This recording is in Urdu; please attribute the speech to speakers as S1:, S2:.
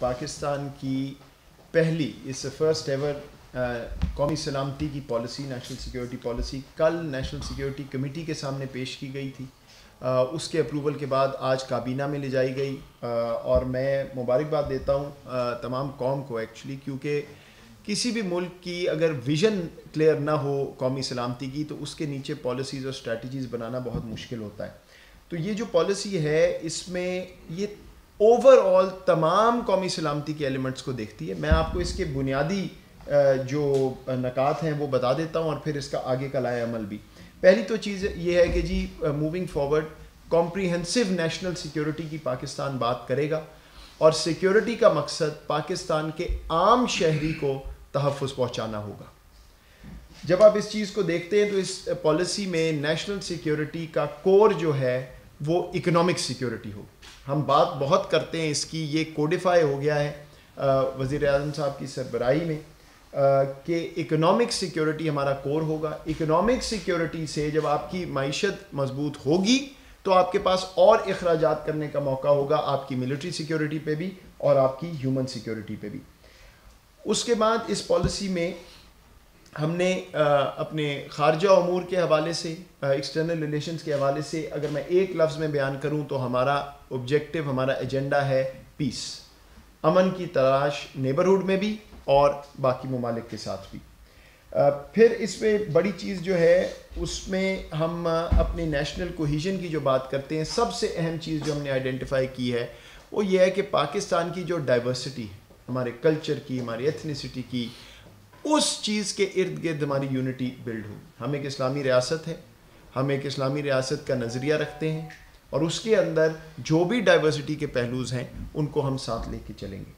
S1: پاکستان کی پہلی اس فرسٹ ایور قومی سلامتی کی پالیسی، نیشنل سیکیورٹی پالیسی کل نیشنل سیکیورٹی کمیٹی کے سامنے پیش کی گئی تھی. اس کے اپروول کے بعد آج کابینہ میں لے جائی گئی اور میں مبارکباد دیتا ہوں تمام قوم کو ایکچولی، کیونکہ کسی بھی ملک کی اگر ویژن کلیئر نہ ہو قومی سلامتی کی تو اس کے نیچے پالیسیز اور اسٹریٹجیز بنانا بہت مشکل ہوتا ہے. تو یہ جو پالیسی ہے اس میں یہ اوور آل تمام قومی سلامتی کے ایلیمنٹس کو دیکھتی ہے. میں آپ کو اس کے بنیادی جو نکات ہیں وہ بتا دیتا ہوں اور پھر اس کا آگے کا لائحہ عمل بھی. پہلی تو چیز یہ ہے کہ جی moving forward comprehensive national security کی پاکستان بات کرے گا، اور سیکیورٹی کا مقصد پاکستان کے عام شہری کو تحفظ پہنچانا ہوگا. جب آپ اس چیز کو دیکھتے ہیں تو اس پالیسی میں نیشنل سیکیورٹی کا کور جو ہے وہ اکنامک سیکیورٹی ہو. ہم بات بہت کرتے ہیں اس کی، یہ کوڈیفائی ہو گیا ہے وزیر اعظم صاحب کی سربراہی میں کہ اکنامک سیکیورٹی ہمارا کور ہوگا. اکنامک سیکیورٹی سے جب آپ کی معیشت مضبوط ہوگی تو آپ کے پاس اور اخراجات کرنے کا موقع ہوگا، آپ کی ملٹری سیکیورٹی پہ بھی اور آپ کی ہیومن سیکیورٹی پہ بھی. اس کے بعد اس پالیسی میں ہم نے اپنے خارجہ امور کے حوالے سے، ایکسٹرنل ریلیشنز کے حوالے سے اگر میں ایک لفظ میں بیان کروں تو ہمارا آبجیکٹو، ہمارا ایجنڈا ہے پیس، امن کی تلاش نیبرہڈ میں بھی اور باقی ممالک کے ساتھ بھی. پھر اس میں بڑی چیز جو ہے اس میں ہم اپنی نیشنل کوہیژن کی جو بات کرتے ہیں، سب سے اہم چیز جو ہم نے آئیڈینٹیفائی کی ہے وہ یہ ہے کہ پاکستان کی جو ڈائیورسٹی ہے، ہمارے کلچر کی، ہماری ایتھنیسٹی کی، اس چیز کے ارد گرد ہماری یونٹی بلڈ ہو. ہم ایک اسلامی ریاست ہے، ہم ایک اسلامی ریاست کا نظریہ رکھتے ہیں اور اس کے اندر جو بھی ڈائیورسٹی کے پہلوز ہیں ان کو ہم ساتھ لے کے چلیں گے.